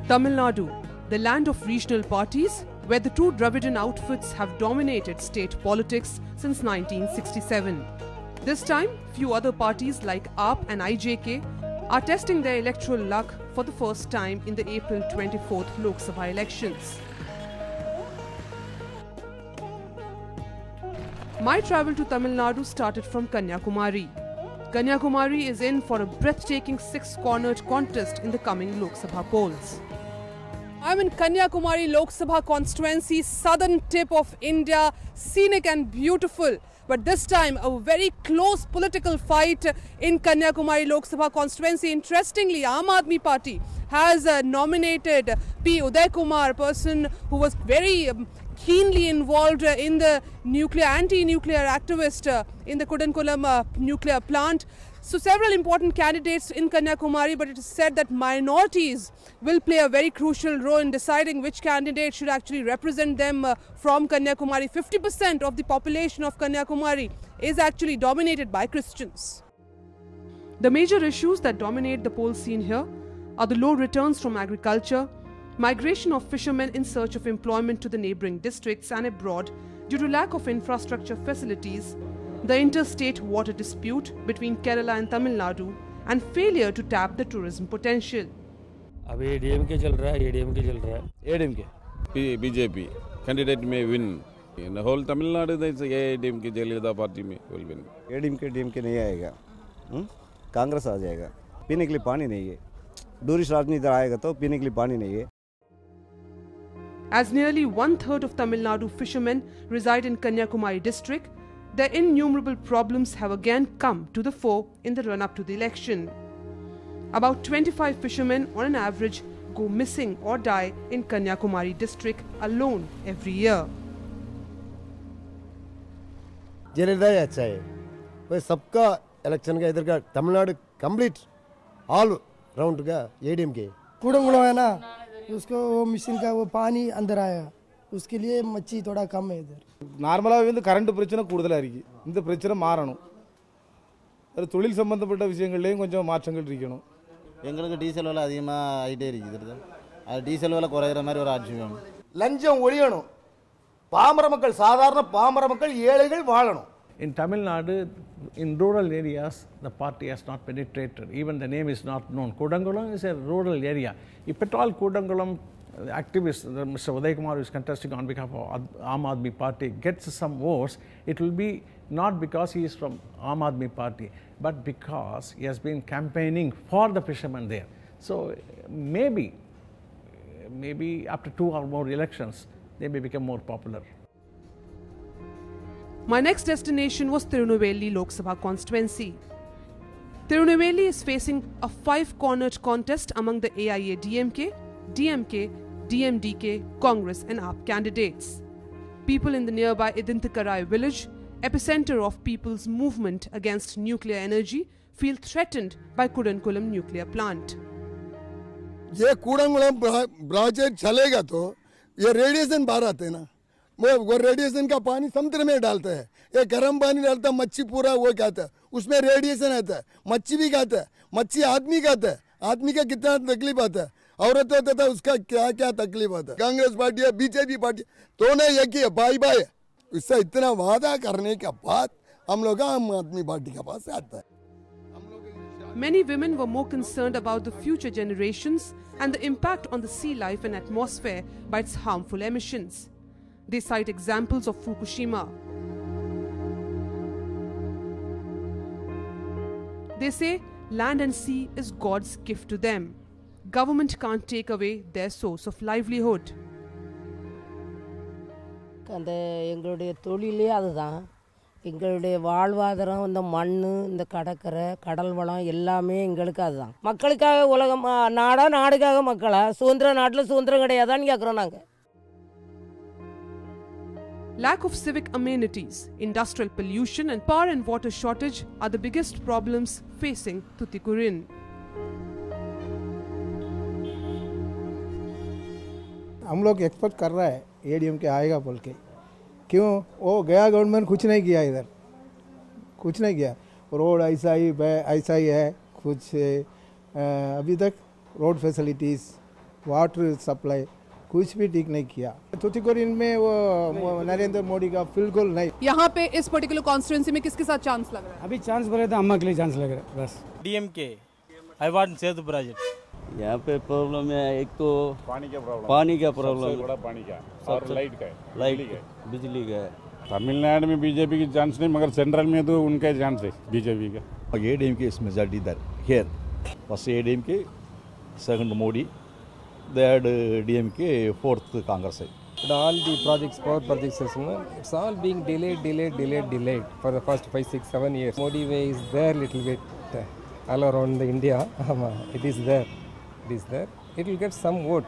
Tamil Nadu, the land of regional parties, where the two Dravidian outfits have dominated state politics since 1967. This time, few other parties like AAP and IJK are testing their electoral luck for the first time in the April 24th Lok Sabha elections. My travel to Tamil Nadu started from Kanyakumari. Kanyakumari is in for a breathtaking six-cornered contest in the coming Lok Sabha polls. I'm in Kanyakumari Lok Sabha constituency, southern tip of India, scenic and beautiful. But this time, a very close political fight in Kanyakumari Lok Sabha constituency. Interestingly, Aam Aadmi Party has nominated P. Uday Kumar, a person who was very keenly involved in the anti-nuclear activist in the Kudankulam nuclear plant. So several important candidates in Kanyakumari, but it is said that minorities will play a very crucial role in deciding which candidate should actually represent them from Kanyakumari. 50% of the population of Kanyakumari is actually dominated by Christians. The major issues that dominate the poll scene here are the low returns from agriculture, migration of fishermen in search of employment to the neighbouring districts and abroad due to lack of infrastructure facilities, the interstate water dispute between Kerala and Tamil Nadu, and failure to tap the tourism potential. अभी ADMK चल रहा है, ADMK चल रहा है. ADMK. BJP candidate may win. In the whole Tamil Nadu, there is ADMK Jayalalitha party will win. ADMK DMK नहीं आएगा, कांग्रेस आ जाएगा. पीने के लिए पानी नहीं है. टूरिस्ट आदमी इधर आएगा तो पीने के लिए पानी नहीं है. As nearly 1/3 of Tamil Nadu fishermen reside in Kanyakumari district, their innumerable problems have again come to the fore in the run-up to the election. About 25 fishermen on an average go missing or die in Kanyakumari district alone every year. Jayalalithaa ही अच्छा है, वह सबका election का इधर का Tamil Nadu complete all round का ADMK. कुडंगुളം है ना, उसको वो मशीन का वो पानी अंदर आया, उसके लिए मच्छी थोड़ा कम है इधर. நார்மலாகவே வந்து கரண்ட் பிரச்சனை கூடுதலாக இருக்குது. இந்த பிரச்சனை மாறணும். அது தொழில் சம்பந்தப்பட்ட விஷயங்கள்லேயும் கொஞ்சம் மாற்றங்கள் இருக்கணும். எங்களுக்கு டீசல் விலை அதிகமாக ஆகிட்டே இருக்குது. அது டீசல் விலை குறையிற மாதிரி ஒரு ஆட்சி வேணும். லஞ்சம் ஒழியணும். பாமர மக்கள், சாதாரண பாமர மக்கள், ஏழைகள் வாழணும். In Tamil Nadu, in rural areas, the party has not penetrated. Even the name is not known. Kudankulam is a rural area. If at all Kudankulam activist, Mr. Uday Kumar, who is contesting on behalf of Aam Aadmi Party, gets some votes, it will be not because he is from Aam Aadmi Party, but because he has been campaigning for the fishermen there. So maybe after 2 or more elections, they may become more popular. My next destination was Tirunelveli Lok Sabha constituency. Tirunelveli is facing a 5-cornered contest among the AIA-DMK, DMK, DMDK, Congress and AAP candidates. People in the nearby Idintikarai village, epicenter of people's movement against nuclear energy, feel threatened by Kudankulam nuclear plant. ये कुडंकुलम project चलेगा तो ये radiation बाहर आते हैं ना, वो radiation का पानी समुद्र में डालते हैं. ये गर्म पानी डालता है, मच्छी पूरा वो खाता है, उसमें रेडिएशन आता है. मच्छी भी खाता है, मच्छी आदमी खाता है. आदमी का कितना तकलीफ आता है, औरत होता था उसका क्या क्या तकलीफ आता है. कांग्रेस पार्टी है, बीजेपी पार्टी, दोनों एक ही है, भाई भाई. इससे इतना वादा करने के बाद हम लोग आम आदमी पार्टी के पास आता है. Many women were more concerned about the future generations and the impact on the sea life and atmosphere by its harmful emissions. They cite examples of Fukushima. They say land and sea is God's gift to them. Government can't take away their source of livelihood. அந்த எங்களுடைய தொழிலே அதுதான். எங்களுடைய வாழ்வாதாரம் இந்த மண், இந்த கடற்கரை, கடல் வளம் எல்லாமே எங்களுக்கு அதுதான். மக்களுக்காக உலகம் நாடுக்காக மக்களா சுதந்திர நாட்டில் சுதந்திரம் கிடையாதான்னு கேட்குறோம் நாங்கள். Lack of civic amenities, industrial pollution and power and water shortage are the biggest problems facing Tuticorin. हम लोग एक्सपेक्ट कर रहा है ADMK आएगा बोल के. क्यों? वो गया गवर्नमेंट कुछ नहीं किया, इधर कुछ नहीं किया. रोड ऐसा ही है, कुछ अभी तक रोड फैसिलिटीज़ वाटर सप्लाई कुछ भी ठीक नहीं किया। तूतीकोरिन में वो नरेंद्र मोदी का बिल्कुल नहीं। यहाँ पे इस पर्टिकुलर कॉन्स्टिट्यूंसी में किसके साथ चांस लग रहा है? अभी चांस बोले तो अम्मा के लिए चांस लग रहा है बस। DMK, I want Setu project. यहाँ पे प्रॉब्लम है, एक तो पानी का प्रॉब्लम सबसे बड़ा पानी का और लाइट का है, बिजली का है। तमिलनाडु में बीजेपी की चांस नहीं, मगर सेंट्रल में तो उनका चांस है बीजेपी का। ADMK is majority there. Here, first ADMK, second Modi, third DMK, fourth Congress. All the projects, power projects, it's all being delayed for the first 5, 6, 7 years. Modi way is there little bit all around the India. It is there. It will get some vote,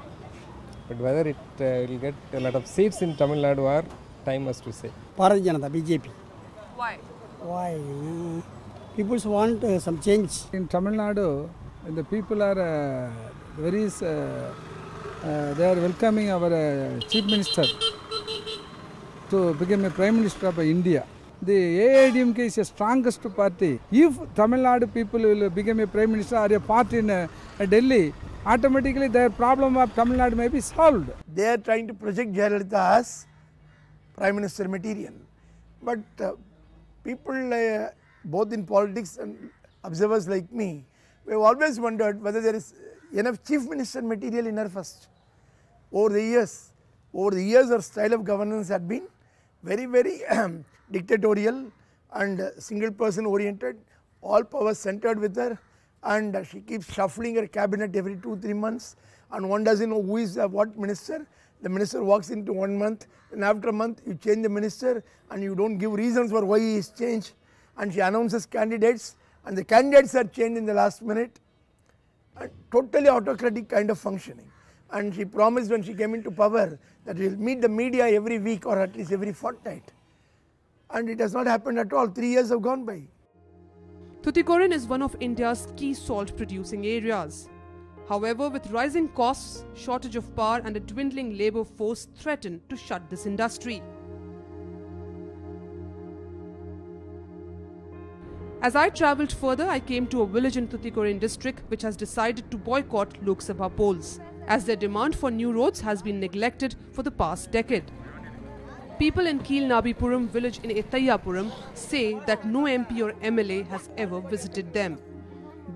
but whether it will get a lot of seats in Tamil Nadu or time has to say. Bharatiya Janata, BJP. Why? People want some change. In Tamil Nadu, the people are they are welcoming our Chief Minister to become a Prime Minister of India. The AIDMK is the strongest party. If Tamil Nadu people will become a Prime Minister or a party in Delhi, automatically the problem of Tamil Nadu may be solved. They are trying to project Jayalalitha as Prime Minister material. But people both in politics and observers like me, we have always wondered whether there is enough Chief Minister material in her first. Over the years, her style of governance had been very dictatorial and single person oriented, all power centered with her, and she keeps shuffling her cabinet every 2-3 months, and one doesn't know who is what minister. The minister walks into 1 month, and after a month you change the minister and you don't give reasons for why he is changed, and she announces candidates and the candidates are changed in the last minute, and totally autocratic kind of functioning. And she promised when she came into power that she will meet the media every week or at least every fortnight, and it has not happened at all. 3 years have gone by. Tuticorin is one of India's key salt producing areas. However, with rising costs, shortage of power and a dwindling labour force threaten to shut this industry. As I travelled further, I came to a village in Tuticorin district which has decided to boycott Lok Sabha polls, as their demand for new roads has been neglected for the past decade. People in Keelnabipuram village in Ethaiyapuram say that no MP or MLA has ever visited them.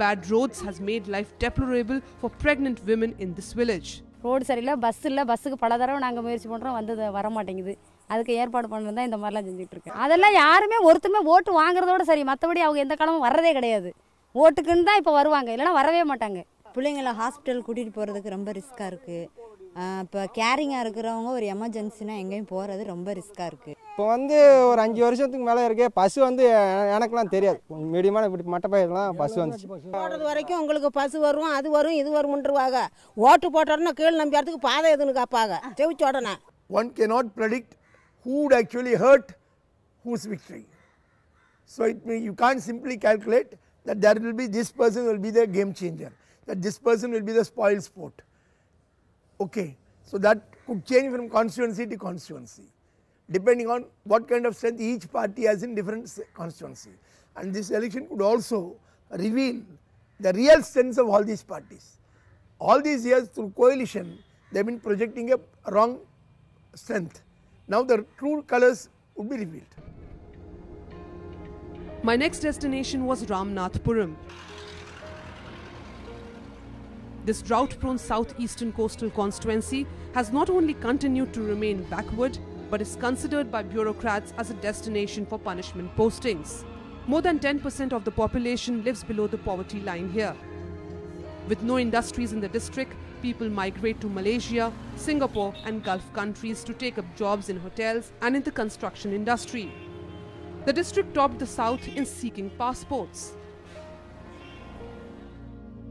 Bad roads has made life deplorable for pregnant women in this village. Road சரியில்லை, bus இல்லை, பஸ்ஸுக்கு பல தடவை நாங்கள் முயற்சி பண்ணுறோம், வந்தது வர மாட்டேங்குது. அதுக்கு ஏற்பாடு பண்ணுறது தான் இந்த மாதிரிலாம் செஞ்சுட்டு இருக்கேன். அதெல்லாம் யாருமே ஒருத்தருமே ஓட்டு வாங்குறதோட சரி, மற்றபடி அவங்க எந்த காலமும் வர்றதே கிடையாது. ஓட்டுக்குன்னு தான் இப்போ வருவாங்க, இல்லைன்னா வரவே மாட்டாங்க. பிள்ளைங்களை ஹாஸ்பிட்டல் கூட்டிகிட்டு போகிறதுக்கு ரொம்ப ரிஸ்க்காக இருக்குது. இப்போ கேரிங்காக இருக்கிறவங்க ஒரு எமர்ஜென்சினா எங்கேயும் போகிறது ரொம்ப ரிஸ்க்காக இருக்குது. இப்போ ஒரு 5 வருஷத்துக்கு மேலே இருக்கு, பஸ் எனக்குலாம் தெரியாது. மீடியமான இப்படி மட்டை பயிரெலாம் பஸ் வந்துச்சு. போடுறது வரைக்கும் உங்களுக்கு பஸ் வரும், அது வரும், இது வரும்ன்றவாங்க. ஓட்டு போட்டோன்னா கீழ் நம்பியாரத்துக்கு பாதை எதுன்னு காப்பாங்க செவிச்ச உடனே. One cannot predict who would actually hurt whose victory. So you can't simply calculate that there will be this person will be the game changer, that this person will be the spoil sport. Okay, so that could change from constituency to constituency, depending on what kind of strength each party has in different constituency. And this election could also reveal the real strengths of all these parties. All these years through coalition, they have been projecting a wrong strength. Now the true colors would be revealed. My next destination was Ramnathpuram. This drought-prone southeastern coastal constituency has not only continued to remain backward, but is considered by bureaucrats as a destination for punishment postings. More than 10% of the population lives below the poverty line here. With no industries in the district, people migrate to Malaysia, Singapore and Gulf countries to take up jobs in hotels and in the construction industry. The district topped the south in seeking passports.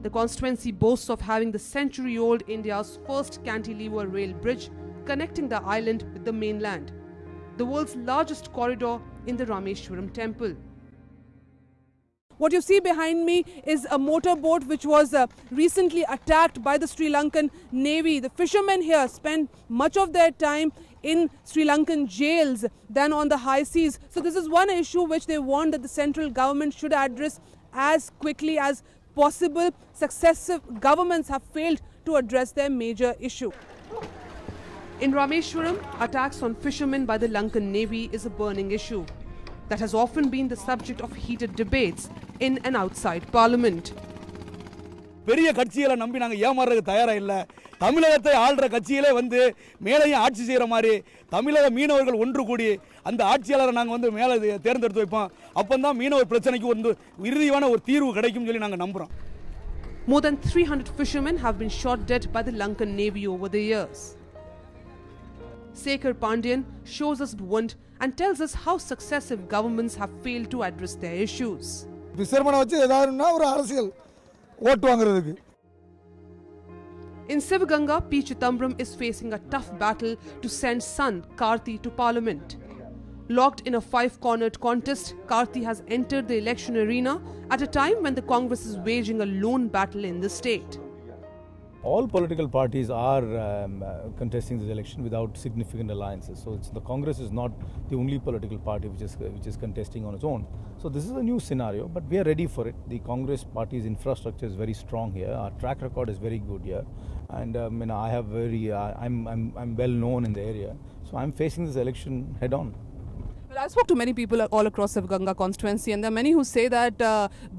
The constituency boasts of having the century-old India's first cantilever rail bridge connecting the island with the mainland, the world's largest corridor in the Rameshwaram temple. What you see behind me is a motorboat which was recently attacked by the Sri Lankan Navy. The fishermen here spend much of their time in Sri Lankan jails than on the high seas. So this is one issue which they want that the central government should address as quickly as possible. Successive governments have failed to address their major issue. In Rameshwaram, attacks on fishermen by the Lankan Navy is a burning issue that has often been the subject of heated debates in and outside Parliament. பெரிய கட்சிகளை நம்பி நாங்கள் ஏமாறதுக்கு தயாராக இல்லை. தமிழகத்தை ஆள்ற கட்சியிலே வந்து மேலையும் ஆட்சி செய்கிற மாதிரி தமிழக மீனவர்கள் ஒன்று கூடி அந்த ஆட்சியாளரை நாங்கள் வந்து மேலே தேர்ந்தெடுத்து வைப்போம். அப்போ தான் மீனவர் பிரச்சனைக்கு வந்து இறுதியான ஒரு தீர்வு கிடைக்கும்னு சொல்லி நாங்கள் நம்புகிறோம். More than 300 fishermen have been shot dead by the Lankan Navy over the years. Sekhar Pandian shows us Bhuvan and tells us how successive governments have failed to address their issues. விசர்மனை வச்சு ஏதாவதுன்னா ஒரு அரசியல் ஓட்டு வாங்குறதுக்கு. In Sivaganga, P. Chidambaram is facing a tough battle to send son Karthi to Parliament. Locked in a 5-cornered contest, Karthi has entered the election arena at a time when the Congress is waging a lone battle in the state. All political parties are contesting this election without significant alliances. So the Congress is not the only political party which is contesting on its own. So this is a new scenario, but we are ready for it. The Congress party's infrastructure is very strong here. Our track record is very good here, and I have I'm well known in the area. So I'm facing this election head on. Well, I spoke to many people all across Sivaganga constituency, and there are many who say that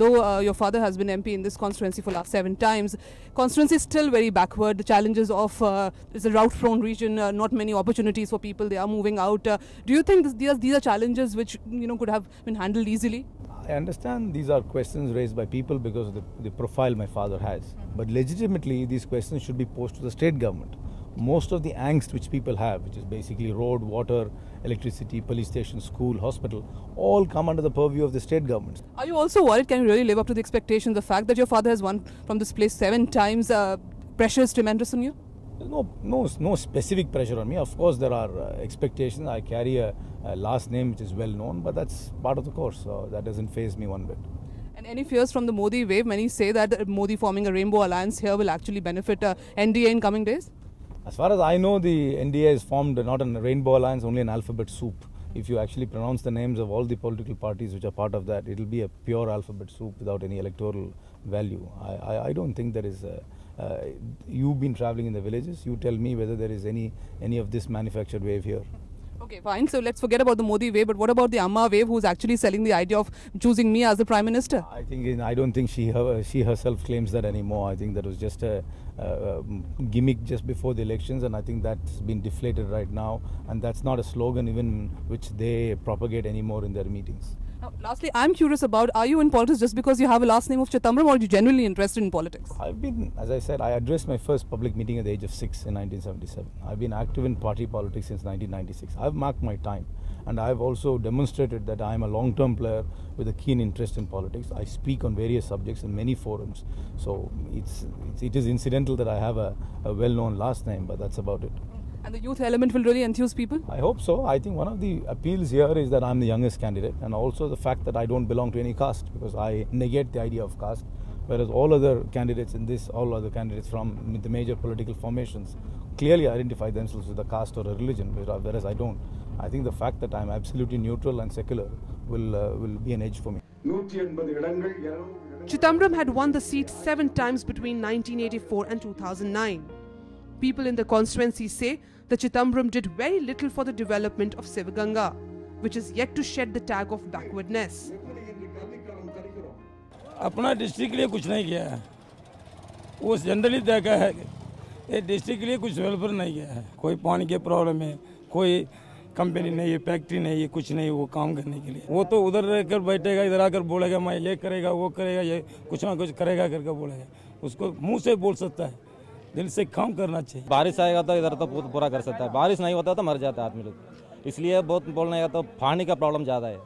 though your father has been MP in this constituency for last 7 times, constituency is still very backward. The challenges of it's a drought-prone region, not many opportunities for people. They are moving out. Do you think these are challenges which could have been handled easily? I understand these are questions raised by people because of the profile my father has. But legitimately, these questions should be posed to the state government. Most of the angst which people have, which is basically road, water, electricity, police station, school, hospital, all come under the purview of the state governments. Are you also worried? Can you really live up to the expectations? The fact that your father has won from this place 7 times, pressure is tremendous on you? There's no specific pressure on me. Of course, there are expectations. I carry a last name which is well known, but that's part of the course. So that doesn't faze me one bit. And any fears from the Modi wave? Many say that Modi forming a rainbow alliance here will actually benefit NDA in coming days? As far as I know, the NDA is formed not in a rainbow alliance, only an alphabet soup. If you actually pronounce the names of all the political parties which are part of that, it will be a pure alphabet soup without any electoral value. I don't think there is you've been traveling in the villages. You tell me whether there is any of this manufactured wave here. Okay, fine. So let's forget about the Modi wave. But what about the Amma wave, who's actually selling the idea of choosing me as the Prime Minister? I don't think she herself claims that anymore. I think that was just a gimmick just before the elections, and I think that's been deflated right now. And that's not a slogan even which they propagate anymore in their meetings. Now, lastly, I'm curious about, are you in politics just because you have a last name of Chidambaram, or are you genuinely interested in politics? I've been, as I said, I addressed my first public meeting at the age of 6 in 1977. I've been active in party politics since 1996. I've marked my time, and I've also demonstrated that I'm a long-term player with a keen interest in politics. I speak on various subjects in many forums. So it is incidental that I have a well-known last name, but that's about it. And the youth element will really enthuse people? I hope so. I think one of the appeals here is that I'm the youngest candidate, and also the fact that I don't belong to any caste, because I negate the idea of caste, whereas all other candidates from the major political formations clearly identify themselves with a caste or a religion, whereas I don't. I think the fact that I'm absolutely neutral and secular will be an edge for me. Chidambaram had won the seat 7 times between 1984 and 2009. People in the constituency say that Chidambaram did very little for the development of Sivaganga, which is yet to shed the tag of backwardness. अपना district के लिए कुछ नहीं किया है, वो generally देखा है ये डिस्ट्रिक्ट के लिए कुछ डेवलपर नहीं किया है. कोई पानी के प्रॉब्लम है, कोई कंपनी नहीं है, फैक्ट्री नहीं है, कुछ नहीं वो काम करने के लिए. वो तो उधर रहकर बैठेगा, इधर आकर बोलेगा मैं ये करेगा वो करेगा, ये कुछ ना कुछ करेगा करके बोलेगा. उसको मुंह से बोल सकता है, दिल से काम करना चाहिए. बारिश आएगा तो इधर तो पूरा कर सकता है, बारिश नहीं होता तो मर जाता है आदमी लोग. इसलिए बहुत बोलने का तो पानी का प्रॉब्लम ज़्यादा है.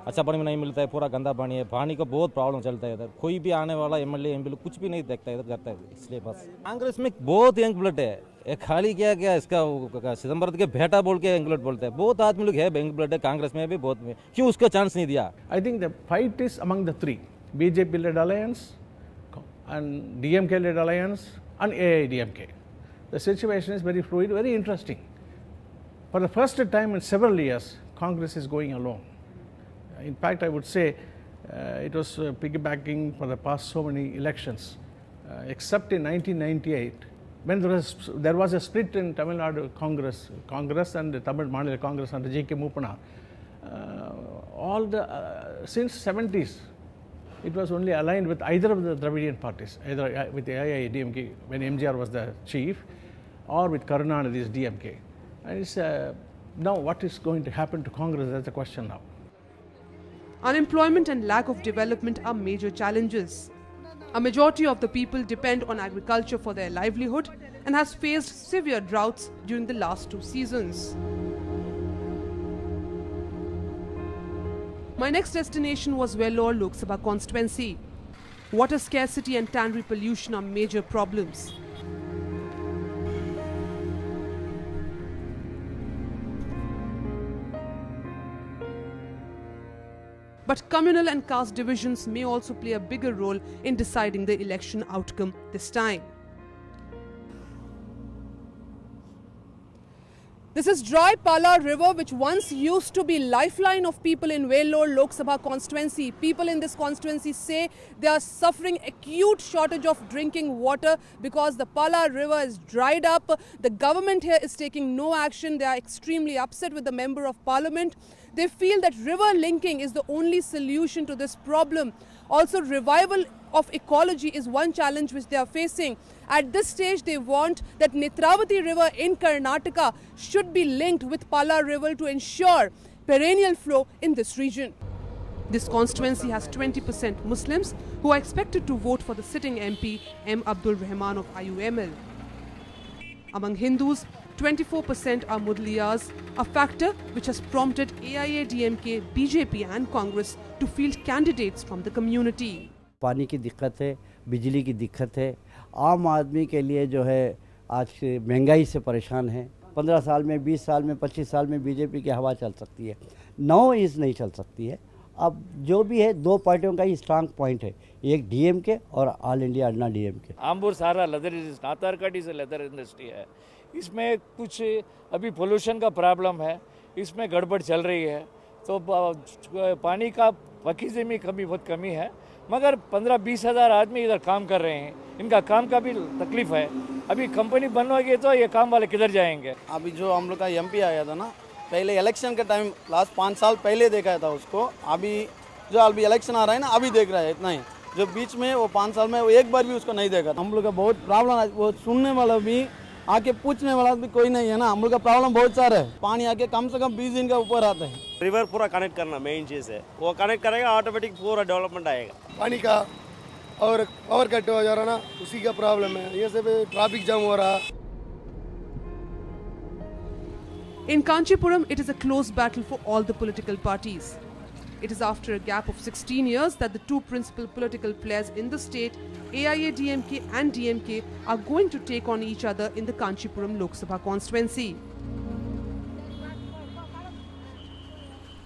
अच्छा पानी नहीं मिलता है, पूरा गंदा पानी है, पानी का बहुत प्रॉब्लम चलता है इधर. कोई भी आने वाला एमएलए एमपी कुछ भी नहीं देखता है, इधर करता है. इसलिए बस कांग्रेस में बहुत यंग ब्लड है. एक खाली क्या इसका चिदम्बरम के बेटा बोल के यंग ब्लड बोलते हैं. बहुत आदमी लोग है यंग ब्लड है कांग्रेस में भी बहुत में. क्यों उसको चांस नहीं दिया? I think the fight is among the three: BJP led alliance, and DMK led alliance, and AIDMK. The situation is very fluid, very interesting. For the first time in several years, Congress is going alone. In fact, I would say it was piggybacking for the past so many elections. Except in 1998, when there was a split in Tamil Nadu Congress and the Tamil Manila Congress under J.K. Mupana, since 70s, it was only aligned with either of the Dravidian parties, either with the AIADMK when MGR was the chief, or with Karunanidhi's DMK. And it's, now what is going to happen to Congress, that's the question now. Unemployment and lack of development are major challenges. A majority of the people depend on agriculture for their livelihood and has faced severe droughts during the last 2 seasons. My next destination was Vellore Lok Sabha constituency. Water scarcity and tannery pollution are major problems. But communal and caste divisions may also play a bigger role in deciding the election outcome this time. This is dry Pala river, which once used to be lifeline of people in Vellore Lok Sabha constituency. People in this constituency say they are suffering acute shortage of drinking water because the Pala river is dried up. The government here is taking no action. They are extremely upset with the Member of Parliament. They feel that river linking is the only solution to this problem. Also, revival of ecology is one challenge which they are facing. At this stage, they want that Netravati river in Karnataka should be linked with Pala river to ensure perennial flow in this region. This constituency has 20% Muslims who are expected to vote for the sitting MP M. Abdul Rahman of IUML. Among Hindus, 24% are Mudliyas, a factor which has prompted AIADMK, BJP and Congress to field candidates from the community. पानी की दिक्कत है, बिजली की दिक्कत है, आम आदमी के लिए जो है आज महंगाई से परेशान है। 15 साल में, 20 साल में, 25 साल में बीजेपी की हवा चल सकती है, 9 इंच नहीं चल सकती है। अब जो भी है 2 पार्टियों का ही स्ट्रांग पॉइंट है, एक डीएमके और ऑल इंडिया अन्ना डीएमके। आम्बूर सारा लेदर नाथारकट इज लेदर इंडस्ट्री है, इसमें कुछ अभी पोल्यूशन का प्रॉब्लम है, इसमें गड़बड़ चल रही है, तो पानी का वकीज़े में बहुत कमी है, मगर 15-20 हज़ार आदमी इधर काम कर रहे हैं, इनका काम का भी तकलीफ है। अभी कंपनी बंद होगी तो ये काम वाले किधर जाएंगे? अभी जो हम लोग का एमपी आया था ना, पहले इलेक्शन के टाइम लास्ट 5 साल पहले देखा था उसको, अभी इलेक्शन आ रहा है ना, अभी देख रहा है, इतना ही। जो बीच में वो 5 साल में वो एक बार भी उसको नहीं देखा। हम लोग का बहुत प्रॉब्लम है, वो सुनने वाला भी आके पूछने वाला भी कोई नहीं है ना। हम लोग का प्रॉब्लम बहुत सारा है, पानी आके कम से कम 20 दिन का ऊपर आता है। रिवर पूरा कनेक्ट करना मेन चीज़ है, वो कनेक्ट करेगा ऑटोमेटिक पूरा डेवलपमेंट आएगा। पानी का और पावर कट हो जा रहा ना, उसी का प्रॉब्लम है, ये सब ट्रैफिक जाम हो रहा। In Kanchipuram, it is a close battle for all the political parties. It is after a gap of 16 years that the two principal political players in the state, AIADMK and DMK, are going to take on each other in the Kanchipuram Lok Sabha constituency.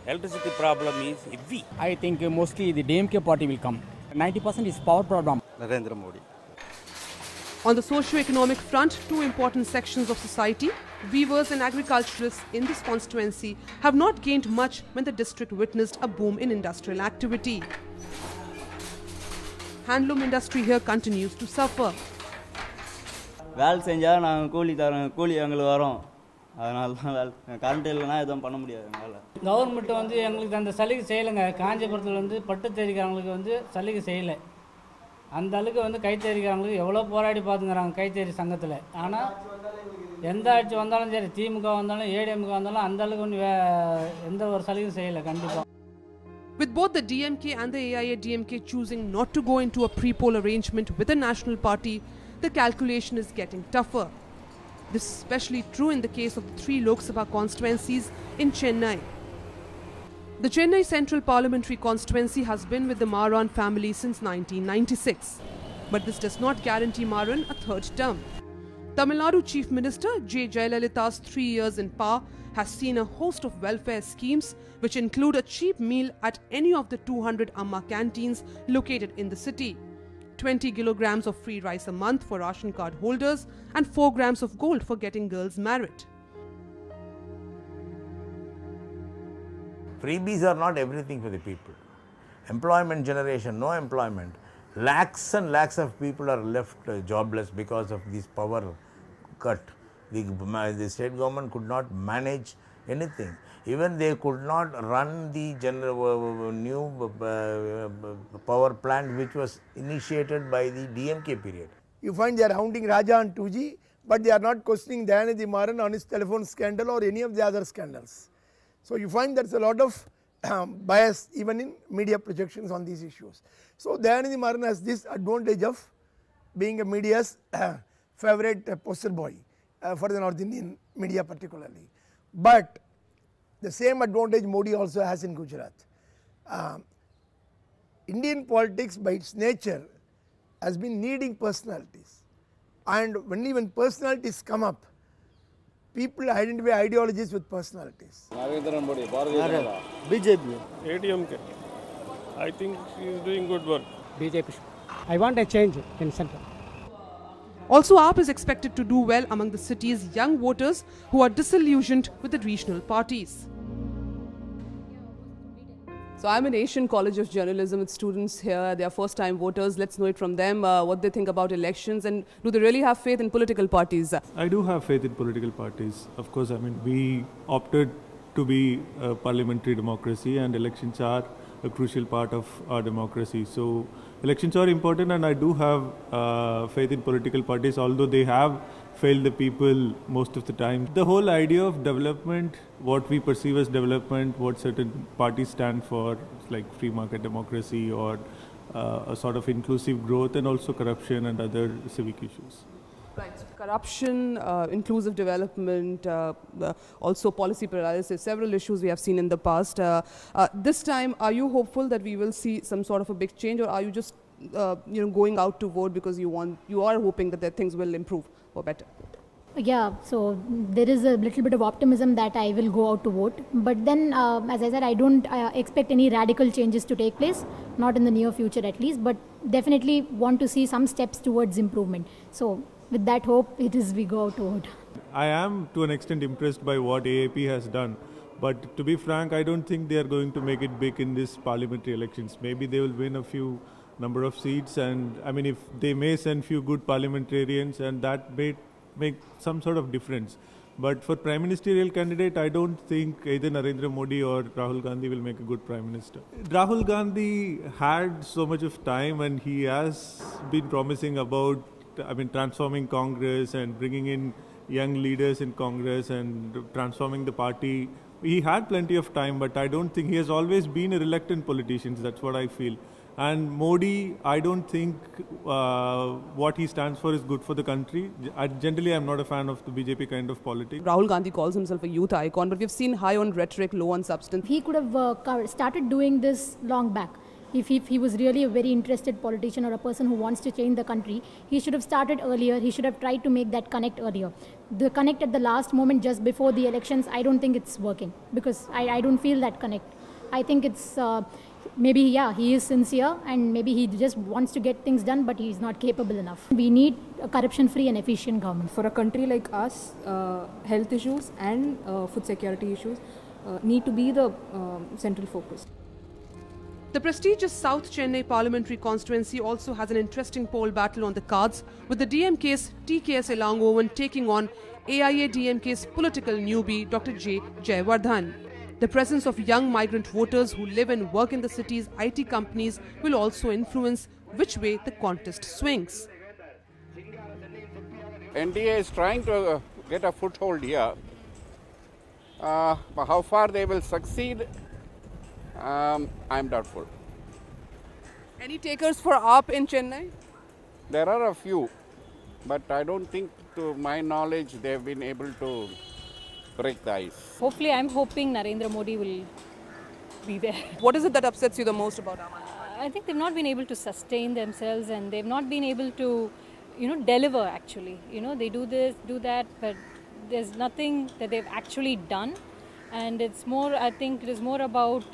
Electricity problem is heavy. I think mostly the DMK party will come. 90% is power problem. Narendra Modi. On the socio-economic front, two important sections of society, weavers and agriculturalists in this constituency, have not gained much when the district witnessed a boom in industrial activity. Handloom industry here continues to suffer. வேலை செஞ்சால் நாங்கள் கூலி தரோம், கூலி எங்களுக்கு வரும், அதனால தான் வேலை, கரண்ட் இல்லைனா எதுவும் பண்ண முடியாது எங்களால். கவர்மெண்ட் வந்து எங்களுக்கு அந்த சலுகை செய்யலைங்க. காஞ்சிபுரத்தில் வந்து பட்டு தெரிக்கிறவங்களுக்கு வந்து சலுகை செய்யலை. அந்த அளவுக்கு வந்து கைத்தறிக்காரங்களுக்கு எவ்வளோ போராடி பார்த்துங்கிறாங்க கைத்தறி சங்கத்தில். ஆனால் எந்த ஆட்சி வந்தாலும் சரி, திமுக வந்தாலும் ஏடிஎம்க வந்தாலும் அந்த அளவுக்கு ஒன்று எந்த ஒரு சலுகையும் செய்யலை கண்டிப்பாக. With both the DMK and the AIADMK choosing not to go into a pre-poll arrangement with a national party, the calculation is getting tougher. This is especially true in the case of the 3 Lok Sabha constituencies in Chennai. The Chennai Central Parliamentary Constituency has been with the Maran family since 1996. But this does not guarantee Maran a third term. Tamil Nadu Chief Minister J. Jayalalitha's 3 years in power has seen a host of welfare schemes which include a cheap meal at any of the 200 Amma canteens located in the city, 20 kilograms of free rice a month for ration card holders and 4 grams of gold for getting girls married. Freebies are not everything for the people. Employment generation, no employment. Lakhs and lakhs of people are left jobless because of these power cut. The state government could not manage anything. Even they could not run the new power plant which was initiated by the DMK period. You find they are hounding Raja on 2G, but they are not questioning Dayanidhi Maran on his telephone scandal or any of the other scandals. So you find there is a lot of bias even in media projections on these issues. So Dayanidhi Maran has this advantage of being a media's favorite poster boy for the North Indian media particularly. But the same advantage Modi also has in Gujarat. Indian politics by its nature has been needing personalities, and when personalities come up, people identify ideologies with personalities. Narendra Modi, BJP. ADMK. I think he is doing good work. BJP. I want a change in central. Also, AAP is expected to do well among the city's young voters who are disillusioned with the regional parties. So I'm in Asian College of Journalism with students here. They are first-time voters. Let's know it from them, what they think about elections, and do they really have faith in political parties? I do have faith in political parties. Of course, I mean, we opted to be a parliamentary democracy, and elections are a crucial part of our democracy. So elections are important, and I do have faith in political parties, although they have failed the people most of the time. The whole idea of development, what we perceive as development, what certain parties stand for, like free market democracy or a sort of inclusive growth, and also corruption and other civic issues. Right, so corruption, inclusive development, also policy paralysis, several issues we have seen in the past. This time, are you hopeful that we will see some sort of a big change, or are you just going out to vote because you are hoping that things will improve or better? Yeah, so there is a little bit of optimism that I will go out to vote. But then, as I said, I don't expect any radical changes to take place, not in the near future at least, but definitely want to see some steps towards improvement. So with that hope, we go out to vote. I am to an extent impressed by what AAP has done. But to be frank, I don't think they are going to make it big in this parliamentary elections. Maybe they will win a few number of seats, and I mean, if they may send few good parliamentarians, and that may make some sort of difference. But for prime ministerial candidate, I don't think either Narendra Modi or Rahul Gandhi will make a good prime minister. Rahul Gandhi had so much of time, and he has been promising about, I mean, transforming Congress and bringing in young leaders in Congress and transforming the party. He had plenty of time, but I don't think he has always been a reluctant politician. That's what I feel. And Modi, I don't think what he stands for is good for the country. Generally, I'm not a fan of the BJP kind of politics. Rahul Gandhi calls himself a youth icon, but we've seen high on rhetoric, low on substance. He could have started doing this long back. If he was really a very interested politician or a person who wants to change the country, he should have started earlier. He should have tried to make that connect earlier. The connect at the last moment just before the elections, I don't think it's working, because I don't feel that connect. I think it's maybe, yeah, he is sincere and maybe he just wants to get things done, but he's not capable enough. We need a corruption-free and efficient government. For a country like us, health issues and food security issues need to be the central focus. The prestigious South Chennai parliamentary constituency also has an interesting poll battle on the cards, with the DMK's TKS Elangovan taking on AIA-DMK's political newbie Dr. J. Jayawardhan. The presence of young migrant voters who live and work in the city's IT companies will also influence which way the contest swings. NDA is trying to get a foothold here. But how far they will succeed, I'm doubtful. Any takers for AAP in Chennai? There are a few, but I don't think, to my knowledge, they've been able to break the ice. Hopefully, I'm hoping Narendra Modi will be there. What is it that upsets you the most about AAP? I think they've not been able to sustain themselves, and they've not been able to, deliver actually. They do this, do that, but there's nothing that they've actually done. And it's more, I think it is more about,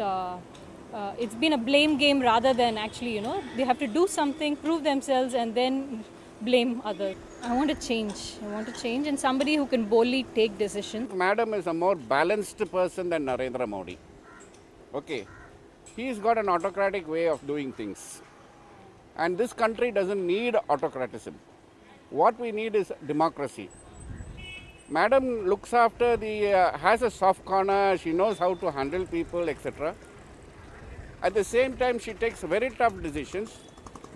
it's been a blame game rather than actually, they have to do something, prove themselves, and then blame others. I want to change. I want to change, and somebody who can boldly take decisions. Madam is a more balanced person than Narendra Modi. Okay. He's got an autocratic way of doing things. And this country doesn't need autocratism. What we need is democracy. Madam looks after the, has a soft corner, she knows how to handle people, etc. At the same time, she takes very tough decisions.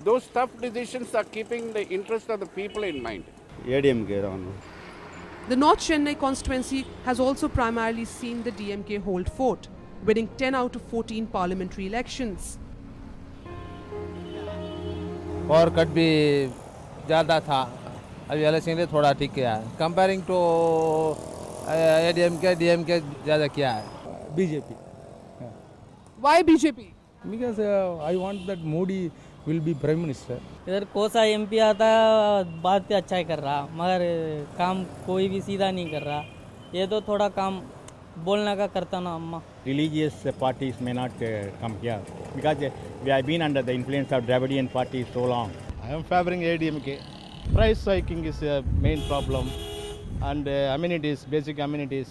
Those tough decisions are keeping the interest of the people in mind. The North Chennai constituency has also primarily seen the DMK hold fort, winning 10 out of 14 parliamentary elections. और cut भी ज़्यादा था, अभी election में थोड़ा ठीक किया है. कंपेयरिंग टू ADMK, DMK ज़्यादा किया है. BJP. Why BJP? Because I want that Modi will be Prime Minister. इधर कोसा MP आता बात अच्छा ही कर रहा, मगर काम कोई भी सीधा नहीं कर रहा. ये तो थोड़ा काम बोलने का करता ना अम्मा. Religious parties may not come here because we have been under the influence of Dravidian parties so long. I am favoring ADMK. Price hiking is a main problem, and amenities, basic amenities,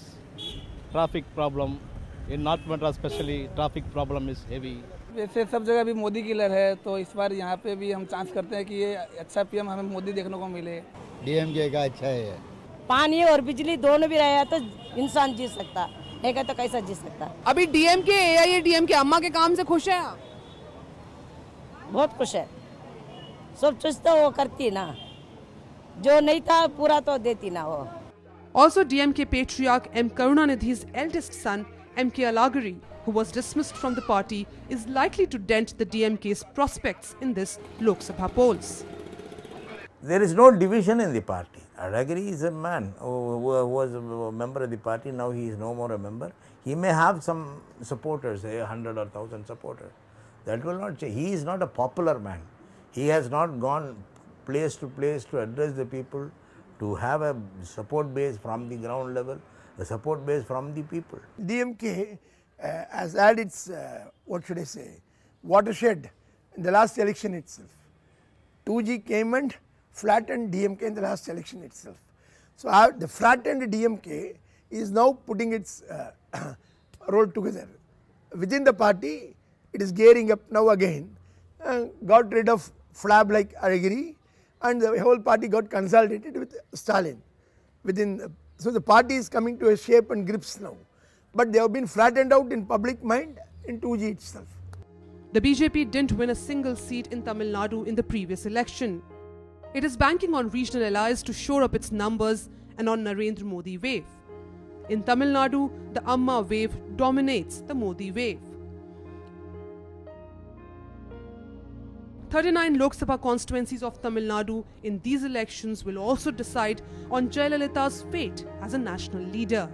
traffic problem. In North Madras especially, traffic problem is heavy. वैसे सब जगह भी मोदी की लहर है, तो इस बार यहाँ पे भी हम चांस करते हैं कि ये अच्छा PM हमें मोदी देखने को मिले. DMK का अच्छा है. पानी और बिजली दोनों भी रहा तो इंसान जी सकता, नहीं कहता तो कैसा जी सकता. अभी DMK, AIADMK अम्मा के काम से खुश है आप? बहुत खुश है. सब चीज तो वो करती ना, जो नहीं था पूरा तो देती ना वो. Also, DMK patriarch M. Karunanidhi's eldest son, M.K. Alagiri, who was dismissed from the party, is likely to dent the DMK's prospects in this Lok Sabha polls. There is no division in the party. Alagiri is a man who was a member of the party, now he is no more a member. He may have some supporters, say 100 or 1,000 supporters. That will not change. He is not a popular man. He has not gone place to place to address the people, to have a support base from the ground level, a support base from the people. DMK has had its, what should I say, watershed in the last election itself. 2G came and flattened DMK in the last election itself. So the flattened DMK is now putting its role together. Within the party, it is gearing up now again, got rid of flab like Alagiri, and the whole party got consolidated with Stalin. So the party is coming to a shape and grips now, but they have been flattened out in public mind in 2G itself. The BJP didn't win a single seat in Tamil Nadu in the previous election. It is banking on regional allies to shore up its numbers and on Narendra Modi wave. In Tamil Nadu, the Amma wave dominates the Modi wave. 39 Lok Sabha constituencies of Tamil Nadu in these elections will also decide on Jayalalitha's fate as a national leader.